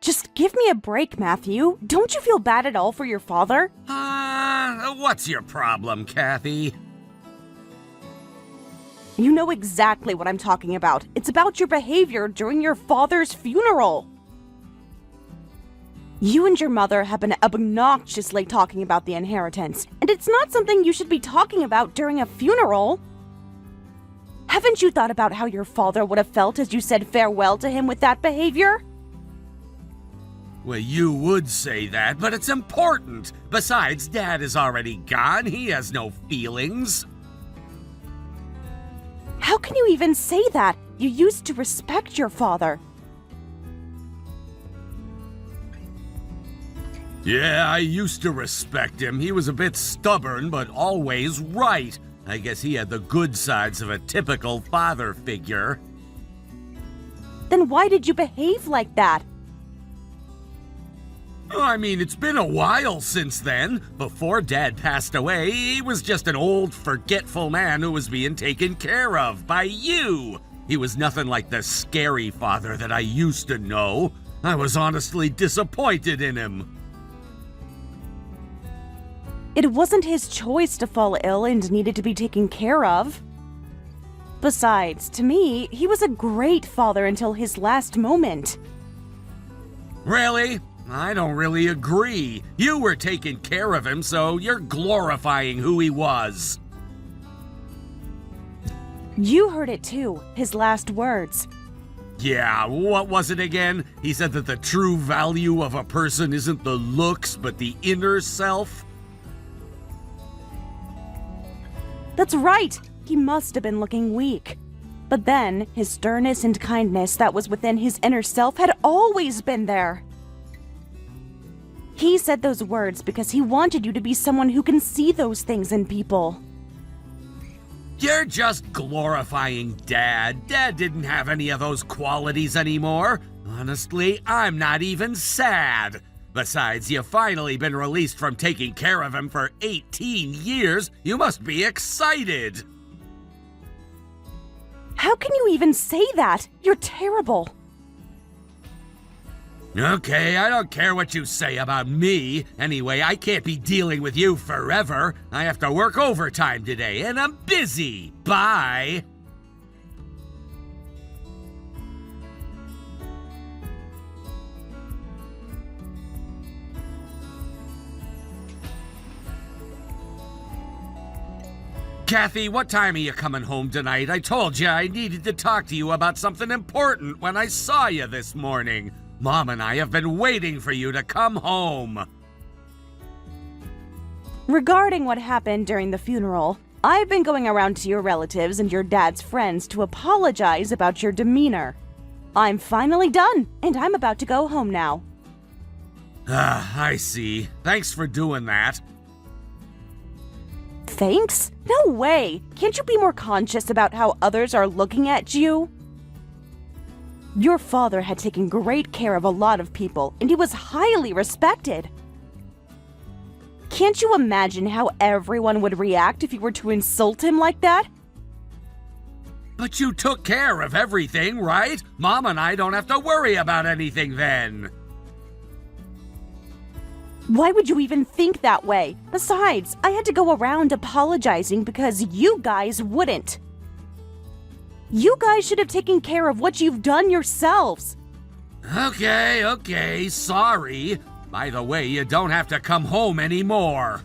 Just give me a break, Matthew. Don't you feel bad at all for your father? What's your problem, Kathy? You know exactly what I'm talking about. It's about your behavior during your father's funeral. You and your mother have been obnoxiously talking about the inheritance, and it's not something you should be talking about during a funeral. Haven't you thought about how your father would have felt as you said farewell to him with that behavior? Well, you would say that, but it's important. Besides, Dad is already gone. He has no feelings. How can you even say that? You used to respect your father. Yeah, I used to respect him. He was a bit stubborn, but always right. I guess he had the good sides of a typical father figure. Then why did you behave like that? I mean, it's been a while since then. Before Dad passed away, he was just an old, forgetful man who was being taken care of by you. He was nothing like the scary father that I used to know. I was honestly disappointed in him. It wasn't his choice to fall ill and needed to be taken care of. Besides, to me, he was a great father until his last moment. Really? I don't really agree. You were taking care of him, so you're glorifying who he was. You heard it too, his last words. Yeah, what was it again? He said that the true value of a person isn't the looks, but the inner self? That's right! He must have been looking weak. But then, his sternness and kindness that was within his inner self had always been there. He said those words because he wanted you to be someone who can see those things in people. You're just glorifying Dad. Dad didn't have any of those qualities anymore. Honestly, I'm not even sad. Besides, you've finally been released from taking care of him for 18 years. You must be excited. How can you even say that? You're terrible. Okay, I don't care what you say about me. Anyway, I can't be dealing with you forever. I have to work overtime today, and I'm busy. Bye. Kathy, what time are you coming home tonight? I told you I needed to talk to you about something important when I saw you this morning. Mom and I have been waiting for you to come home. Regarding what happened during the funeral, I've been going around to your relatives and your dad's friends to apologize about your demeanor. I'm finally done, and I'm about to go home now. I see. Thanks for doing that. Thanks? No way! Can't you be more conscious about how others are looking at you? Your father had taken great care of a lot of people, and he was highly respected. Can't you imagine how everyone would react if you were to insult him like that? But you took care of everything, right? Mom and I don't have to worry about anything then. Why would you even think that way? Besides, I had to go around apologizing because you guys wouldn't. You guys should have taken care of what you've done yourselves. Okay, sorry. By the way, you don't have to come home anymore.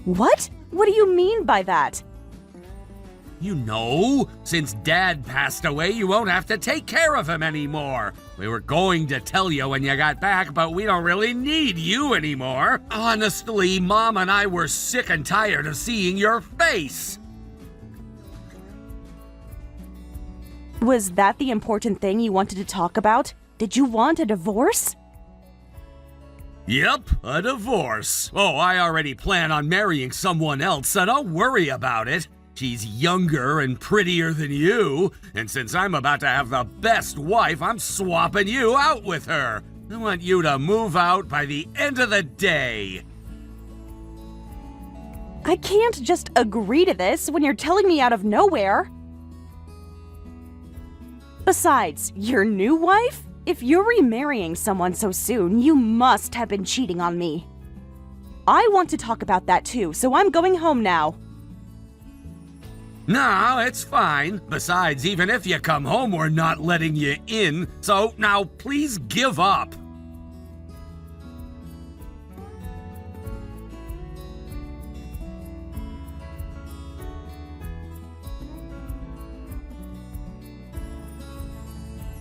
What? What do you mean by that? You know, since Dad passed away, you won't have to take care of him anymore. We were going to tell you when you got back, but we don't really need you anymore. Honestly, Mom and I were sick and tired of seeing your face. Was that the important thing you wanted to talk about? Did you want a divorce? Yep, a divorce. Oh, I already plan on marrying someone else, so don't worry about it. She's younger and prettier than you, and since I'm about to have the best wife, I'm swapping you out with her. I want you to move out by the end of the day. I can't just agree to this when you're telling me out of nowhere. Besides, your new wife? If you're remarrying someone so soon, you must have been cheating on me. I want to talk about that too, so I'm going home now. No, it's fine. Besides, even if you come home, we're not letting you in. So now please give up.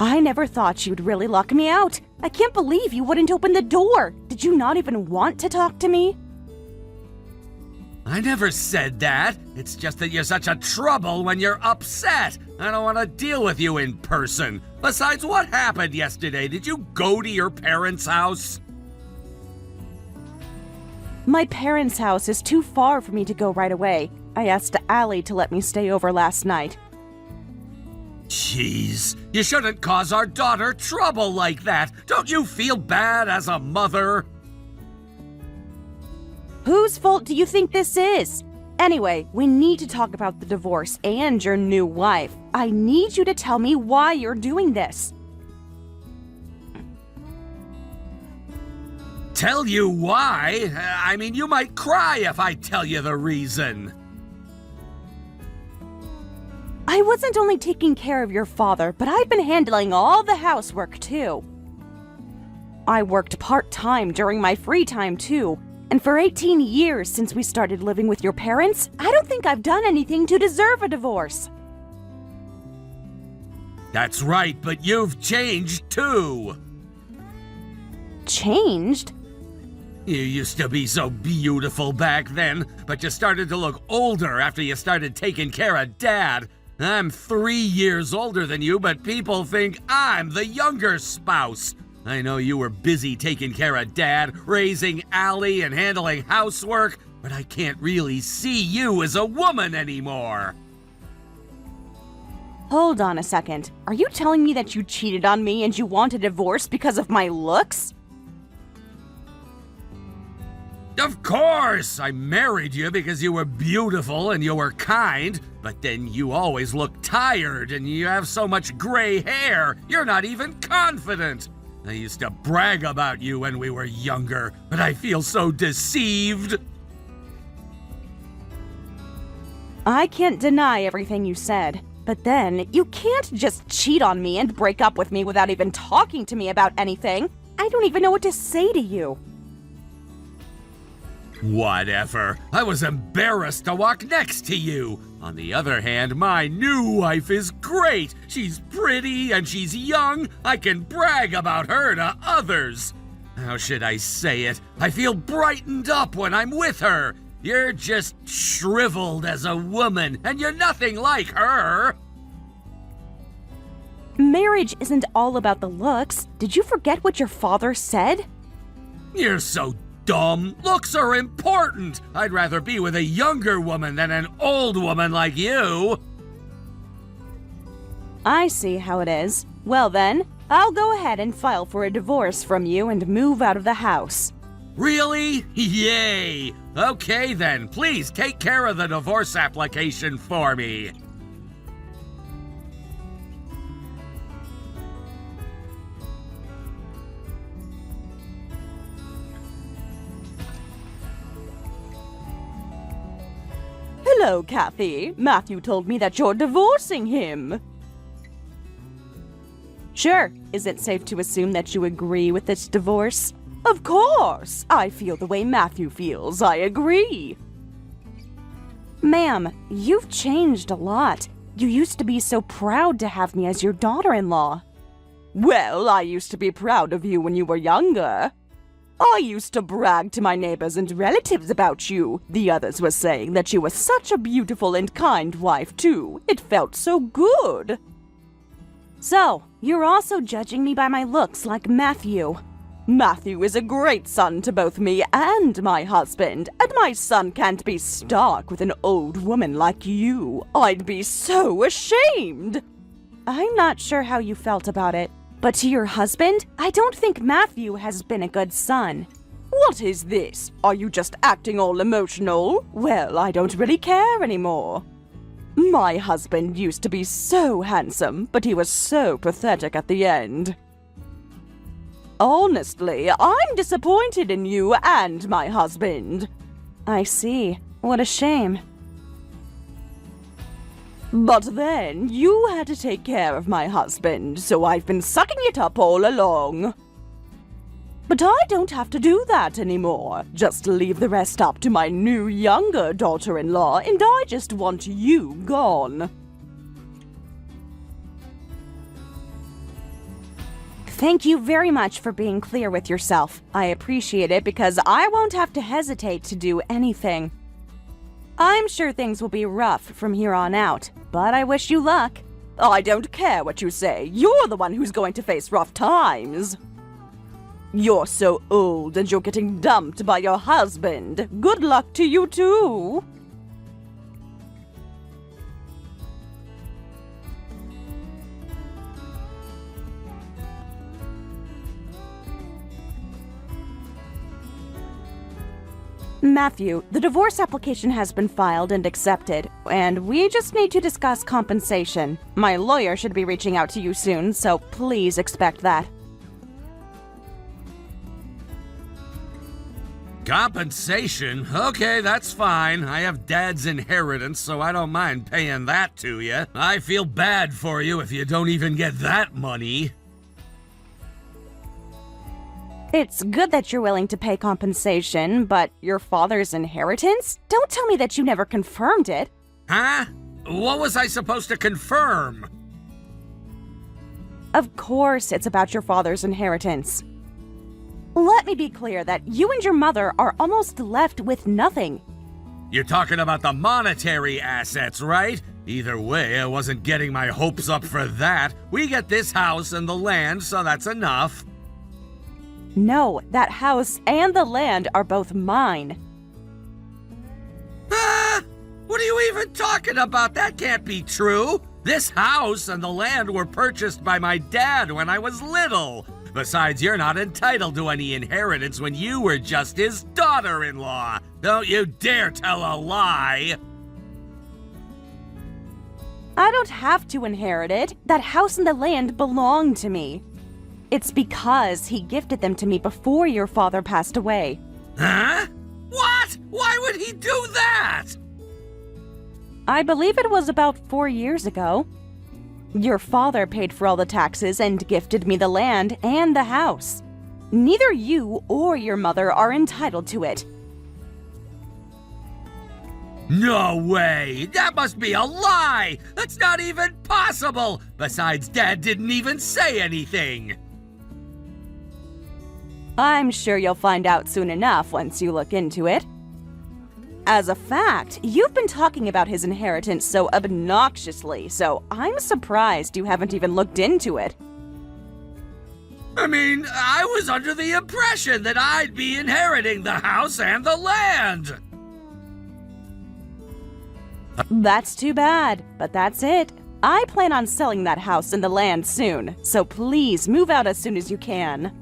I never thought you'd really lock me out. I can't believe you wouldn't open the door. Did you not even want to talk to me? I never said that. It's just that you're such a trouble when you're upset. I don't want to deal with you in person. Besides, what happened yesterday? Did you go to your parents' house? My parents' house is too far for me to go right away. I asked Allie to let me stay over last night. Jeez, you shouldn't cause our daughter trouble like that. Don't you feel bad as a mother? Whose fault do you think this is? Anyway, we need to talk about the divorce and your new wife. I need you to tell me why you're doing this. Tell you why? I mean, you might cry if I tell you the reason. I wasn't only taking care of your father, but I've been handling all the housework too. I worked part-time during my free time too, and for 18 years since we started living with your parents, I don't think I've done anything to deserve a divorce. That's right, but you've changed too. Changed? You used to be so beautiful back then, but you started to look older after you started taking care of Dad. I'm 3 years older than you, but people think I'm the younger spouse. I know you were busy taking care of Dad, raising Allie, and handling housework, but I can't really see you as a woman anymore. Hold on a second. Are you telling me that you cheated on me and you want a divorce because of my looks? Of course! I married you because you were beautiful and you were kind, but then you always look tired and you have so much gray hair, you're not even confident. I used to brag about you when we were younger, but I feel so deceived. I can't deny everything you said, but then you can't just cheat on me and break up with me without even talking to me about anything. I don't even know what to say to you. Whatever. I was embarrassed to walk next to you. On the other hand, my new wife is great. She's pretty and she's young. I can brag about her to others. How should I say it? I feel brightened up when I'm with her. You're just shriveled as a woman, and you're nothing like her. Marriage isn't all about the looks. Did you forget what your father said? You're so dumb. Looks are important. I'd rather be with a younger woman than an old woman like you. I see how it is. Well then, I'll go ahead and file for a divorce from you and move out of the house. Really? Yay! Okay then, please take care of the divorce application for me. Hello, Kathy. Matthew told me that you're divorcing him. Sure. Is it safe to assume that you agree with this divorce? Of course. I feel the way Matthew feels. I agree. Ma'am, you've changed a lot. You used to be so proud to have me as your daughter-in-law. Well, I used to be proud of you when you were younger. I used to brag to my neighbors and relatives about you. The others were saying that you were such a beautiful and kind wife, too. It felt so good. So, you're also judging me by my looks like Matthew. Matthew is a great son to both me and my husband, and my son can't be stuck with an old woman like you. I'd be so ashamed. I'm not sure how you felt about it. But to your husband, I don't think Matthew has been a good son. What is this? Are you just acting all emotional? Well, I don't really care anymore. My husband used to be so handsome, but he was so pathetic at the end. Honestly, I'm disappointed in you and my husband. I see. What a shame. But then, you had to take care of my husband, so I've been sucking it up all along. But I don't have to do that anymore. Just leave the rest up to my new younger daughter-in-law, and I just want you gone. Thank you very much for being clear with yourself. I appreciate it because I won't have to hesitate to do anything. I'm sure things will be rough from here on out, but I wish you luck. I don't care what you say. You're the one who's going to face rough times. You're so old and you're getting dumped by your husband. Good luck to you too. Matthew, the divorce application has been filed and accepted, and we just need to discuss compensation. My lawyer should be reaching out to you soon, so please expect that. Compensation? Okay, that's fine. I have Dad's inheritance, so I don't mind paying that to you. I feel bad for you if you don't even get that money. It's good that you're willing to pay compensation, but your father's inheritance? Don't tell me that you never confirmed it. Huh? What was I supposed to confirm? Of course it's about your father's inheritance. Let me be clear that you and your mother are almost left with nothing. You're talking about the monetary assets, right? Either way, I wasn't getting my hopes up for that. We get this house and the land, so that's enough. No, that house and the land are both mine. Ah! What are you even talking about? That can't be true. This house and the land were purchased by my dad when I was little. Besides, you're not entitled to any inheritance when you were just his daughter-in-law. Don't you dare tell a lie. I don't have to inherit it. That house and the land belong to me. It's because he gifted them to me before your father passed away. Huh? What? Why would he do that? I believe it was about 4 years ago. Your father paid for all the taxes and gifted me the land and the house. Neither you or your mother are entitled to it. No way! That must be a lie! That's not even possible! Besides, Dad didn't even say anything! I'm sure you'll find out soon enough once you look into it. As a fact, you've been talking about his inheritance so obnoxiously, so I'm surprised you haven't even looked into it. I mean, I was under the impression that I'd be inheriting the house and the land! That's too bad, but that's it. I plan on selling that house and the land soon, so please move out as soon as you can.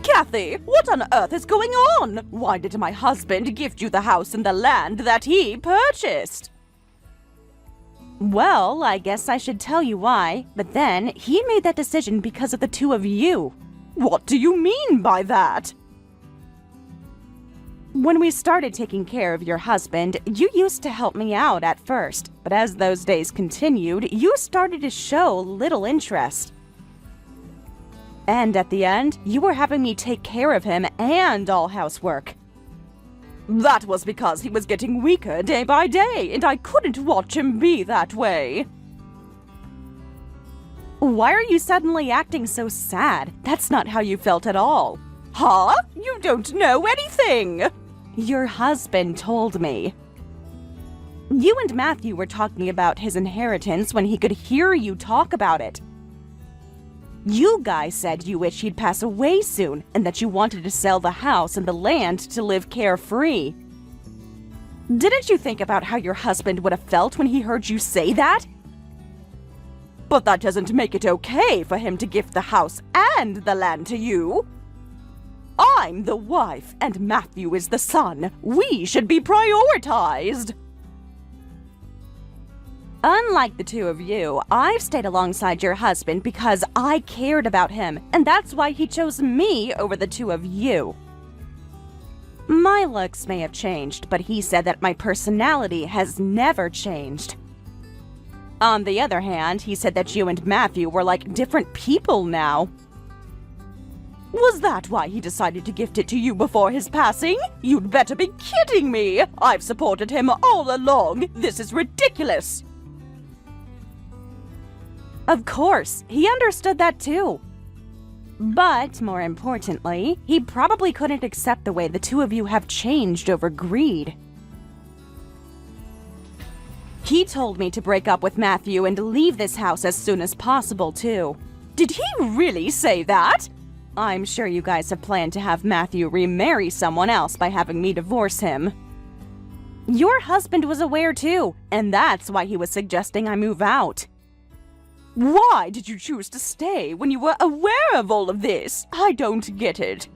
Kathy, what on earth is going on? Why did my husband gift you the house and the land that he purchased? Well, I guess I should tell you why, but then he made that decision because of the two of you. What do you mean by that? When we started taking care of your husband, you used to help me out at first, but as those days continued, you started to show little interest. And at the end, you were having me take care of him and all housework. That was because he was getting weaker day by day, and I couldn't watch him be that way. Why are you suddenly acting so sad? That's not how you felt at all. Huh? You don't know anything! Your husband told me. You and Matthew were talking about his inheritance when he could hear you talk about it. You guys said you wish he'd pass away soon and that you wanted to sell the house and the land to live carefree. Didn't you think about how your husband would have felt when he heard you say that? But that doesn't make it okay for him to gift the house and the land to you. I'm the wife, and Matthew is the son. We should be prioritized. Unlike the two of you, I've stayed alongside your husband because I cared about him, and that's why he chose me over the two of you. My looks may have changed, but he said that my personality has never changed. On the other hand, he said that you and Matthew were like different people now. Was that why he decided to gift it to you before his passing? You'd better be kidding me! I've supported him all along! This is ridiculous! Of course, he understood that too. But, more importantly, he probably couldn't accept the way the two of you have changed over greed. He told me to break up with Matthew and leave this house as soon as possible, too. Did he really say that? I'm sure you guys have planned to have Matthew remarry someone else by having me divorce him. Your husband was aware too, and that's why he was suggesting I move out. Why did you choose to stay when you were aware of all of this? I don't get it.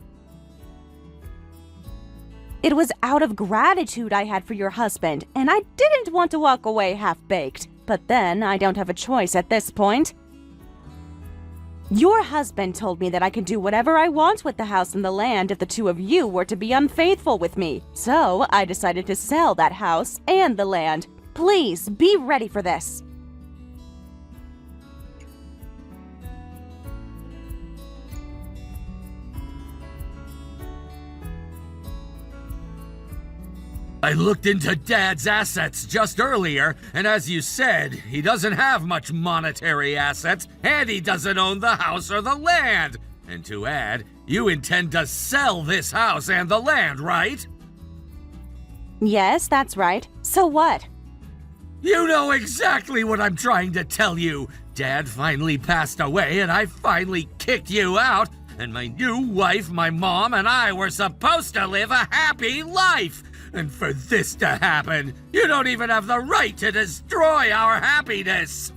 It was out of gratitude I had for your husband, and I didn't want to walk away half-baked. But then I don't have a choice at this point. Your husband told me that I could do whatever I want with the house and the land if the two of you were to be unfaithful with me. So I decided to sell that house and the land. Please, be ready for this. I looked into Dad's assets just earlier, and as you said, he doesn't have much monetary assets, and he doesn't own the house or the land. And to add, you intend to sell this house and the land, right? Yes, that's right. So what? You know exactly what I'm trying to tell you. Dad finally passed away, and I finally kicked you out, and my new wife, my mom, and I were supposed to live a happy life. And for this to happen, you don't even have the right to destroy our happiness!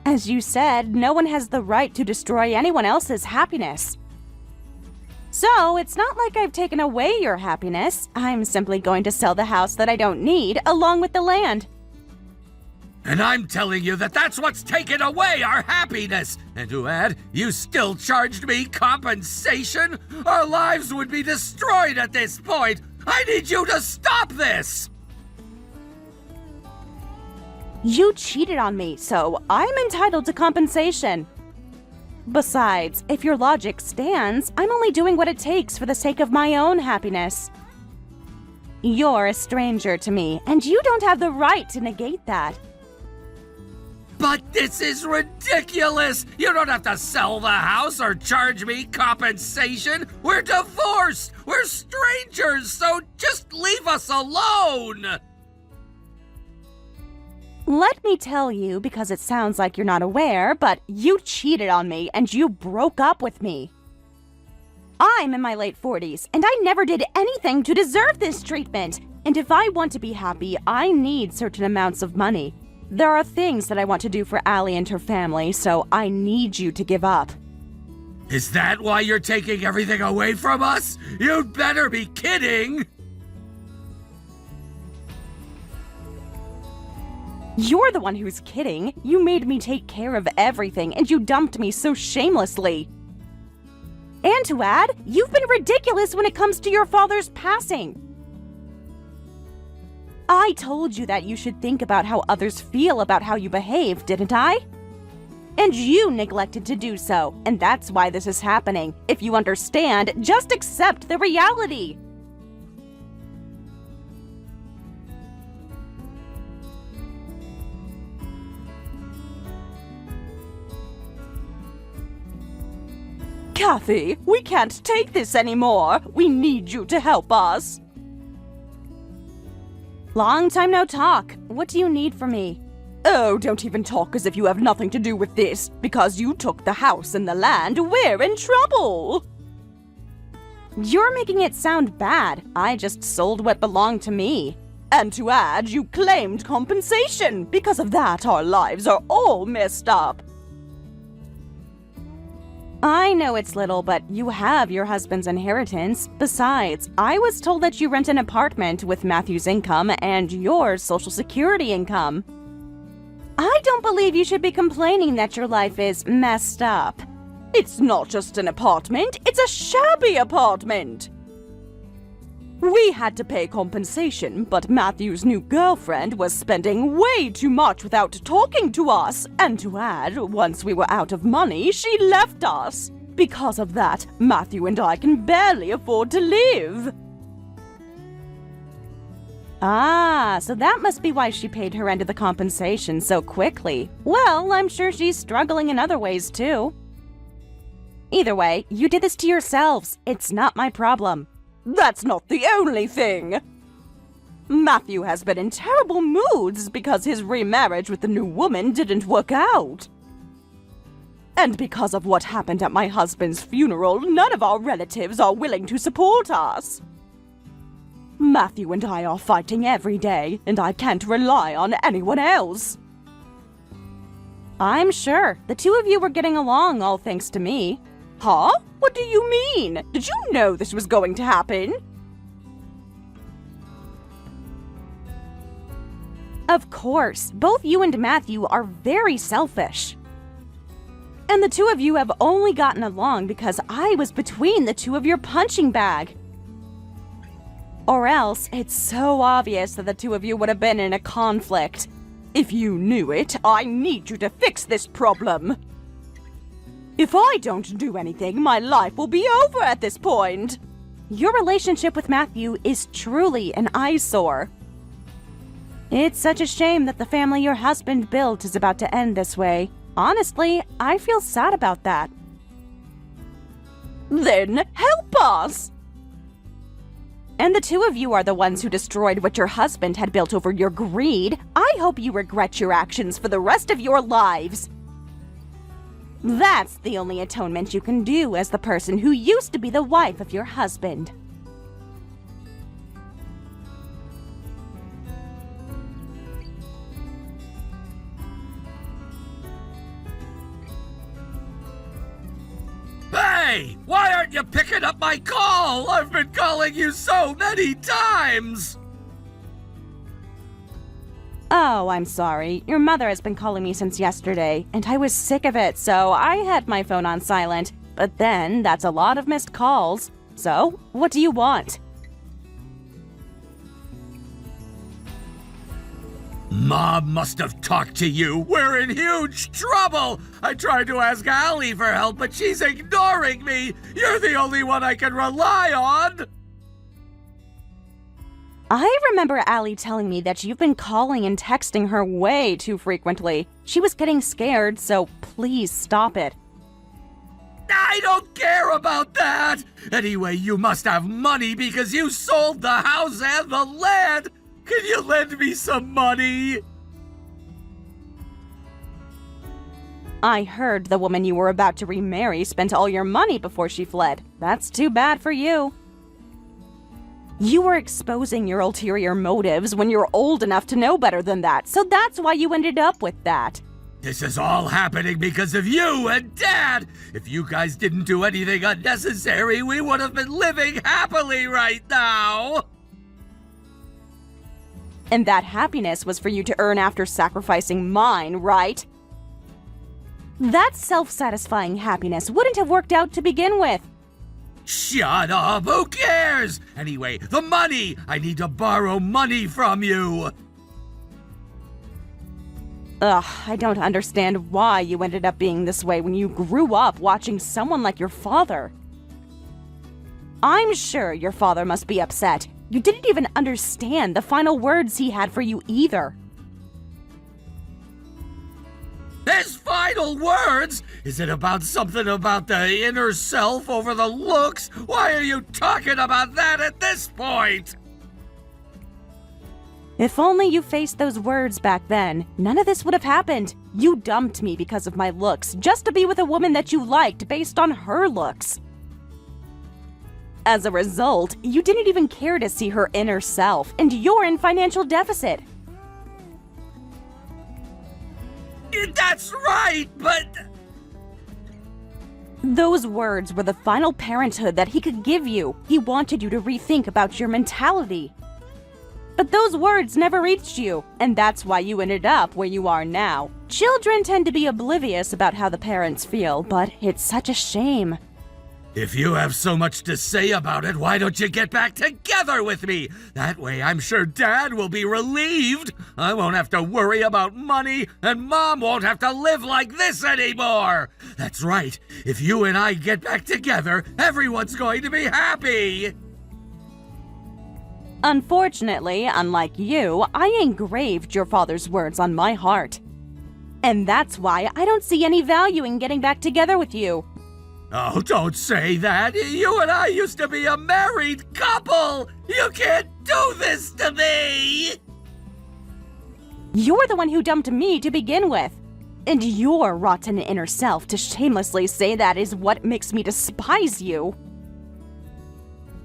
As you said, no one has the right to destroy anyone else's happiness. So, it's not like I've taken away your happiness. I'm simply going to sell the house that I don't need, along with the land. And I'm telling you that that's what's taken away our happiness! And to add, you still charged me compensation? Our lives would be destroyed at this point! I need you to stop this! You cheated on me, so I'm entitled to compensation. Besides, if your logic stands, I'm only doing what it takes for the sake of my own happiness. You're a stranger to me, and you don't have the right to negate that. But this is ridiculous! You don't have to sell the house or charge me compensation! We're divorced! We're strangers, so just leave us alone! Let me tell you, because it sounds like you're not aware, but you cheated on me and you broke up with me. I'm in my late 40s, and I never did anything to deserve this treatment. And if I want to be happy, I need certain amounts of money. There are things that I want to do for Allie and her family, so I need you to give up. Is that why you're taking everything away from us? You'd better be kidding! You're the one who's kidding. You made me take care of everything, and you dumped me so shamelessly. And to add, you've been ridiculous when it comes to your father's passing. I told you that you should think about how others feel about how you behave, didn't I? And you neglected to do so, and that's why this is happening. If you understand, just accept the reality. Kathy, we can't take this anymore. We need you to help us. Long time no talk. What do you need from me? Oh, don't even talk as if you have nothing to do with this. Because you took the house and the land, we're in trouble. You're making it sound bad. I just sold what belonged to me. And to add, you claimed compensation. Because of that, our lives are all messed up. I know it's little, but you have your husband's inheritance. Besides, I was told that you rent an apartment with Matthew's income and your Social Security income. I don't believe you should be complaining that your life is messed up. It's not just an apartment, it's a shabby apartment. We had to pay compensation, but Matthew's new girlfriend was spending way too much without talking to us. And to add, once we were out of money, she left us. Because of that, Matthew and I can barely afford to live. Ah, so that must be why she paid her end of the compensation so quickly. Well, I'm sure she's struggling in other ways too. Either way, you did this to yourselves. It's not my problem. That's not the only thing. Matthew has been in terrible moods because his remarriage with the new woman didn't work out. And because of what happened at my husband's funeral, none of our relatives are willing to support us. Matthew and I are fighting every day, and I can't rely on anyone else. I'm sure. The two of you were getting along, all thanks to me. Huh? What do you mean? Did you know this was going to happen? Of course, both you and Matthew are very selfish. And the two of you have only gotten along because I was between the two of your punching bag. Or else, it's so obvious that the two of you would have been in a conflict. If you knew it, I need you to fix this problem. If I don't do anything, my life will be over at this point. Your relationship with Matthew is truly an eyesore. It's such a shame that the family your husband built is about to end this way. Honestly, I feel sad about that. Then help us! And the two of you are the ones who destroyed what your husband had built over your greed. I hope you regret your actions for the rest of your lives. That's the only atonement you can do as the person who used to be the wife of your husband. Hey! Why aren't you picking up my call? I've been calling you so many times! Oh, I'm sorry. Your mother has been calling me since yesterday, and I was sick of it, so I had my phone on silent. But then, that's a lot of missed calls. So, what do you want? Mom must have talked to you. We're in huge trouble. I tried to ask Allie for help, but she's ignoring me. You're the only one I can rely on. I remember Allie telling me that you've been calling and texting her way too frequently. She was getting scared, so please stop it. I don't care about that. Anyway, you must have money because you sold the house and the land. Can you lend me some money? I heard the woman you were about to remarry spent all your money before she fled. That's too bad for you. You were exposing your ulterior motives when you're old enough to know better than that, so that's why you ended up with that. This is all happening because of you and Dad. If you guys didn't do anything unnecessary, we would have been living happily right now. And that happiness was for you to earn after sacrificing mine, right? That self-satisfying happiness wouldn't have worked out to begin with. Shut up! Who cares? Anyway, the money! I need to borrow money from you! Ugh, I don't understand why you ended up being this way when you grew up watching someone like your father. I'm sure your father must be upset. You didn't even understand the final words he had for you either. His final words? Is it about something about the inner self over the looks? Why are you talking about that at this point? If only you faced those words back then, none of this would have happened. You dumped me because of my looks, just to be with a woman that you liked based on her looks. As a result, you didn't even care to see her inner self, and you're in financial deficit. That's right, but... Those words were the final parenthood that he could give you. He wanted you to rethink about your mentality. But those words never reached you, and that's why you ended up where you are now. Children tend to be oblivious about how the parents feel, but it's such a shame. If you have so much to say about it, why don't you get back together with me? That way I'm sure Dad will be relieved. I won't have to worry about money, and Mom won't have to live like this anymore. That's right. If you and I get back together, everyone's going to be happy. Unfortunately, unlike you, I engraved your father's words on my heart. And that's why I don't see any value in getting back together with you. Oh, don't say that. You and I used to be a married couple. You can't do this to me. You're the one who dumped me to begin with. And your rotten inner self to shamelessly say that is what makes me despise you.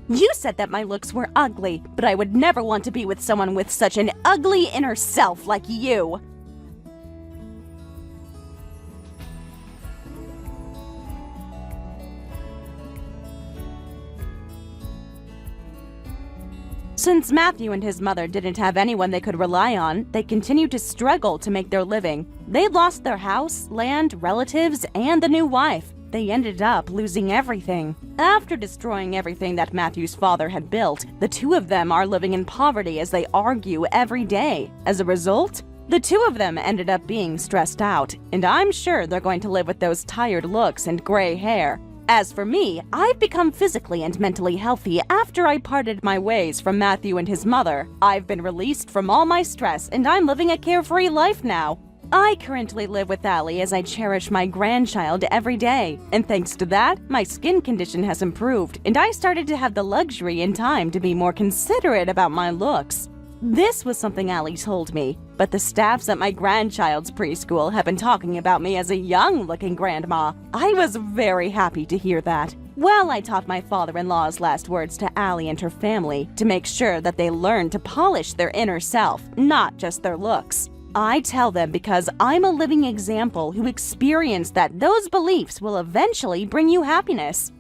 You said that my looks were ugly, but I would never want to be with someone with such an ugly inner self like you. Since Matthew and his mother didn't have anyone they could rely on, they continued to struggle to make their living. They lost their house, land, relatives, and the new wife. They ended up losing everything. After destroying everything that Matthew's father had built, the two of them are living in poverty as they argue every day. As a result, the two of them ended up being stressed out, and I'm sure they're going to live with those tired looks and gray hair. As for me, I've become physically and mentally healthy after I parted my ways from Matthew and his mother. I've been released from all my stress, and I'm living a carefree life now. I currently live with Allie as I cherish my grandchild every day, and thanks to that, my skin condition has improved, and I started to have the luxury and time to be more considerate about my looks. This was something Allie told me, but the staffs at my grandchild's preschool have been talking about me as a young-looking grandma. I was very happy to hear that. Well, I taught my father-in-law's last words to Allie and her family to make sure that they learn to polish their inner self, not just their looks. I tell them because I'm a living example who experienced that those beliefs will eventually bring you happiness.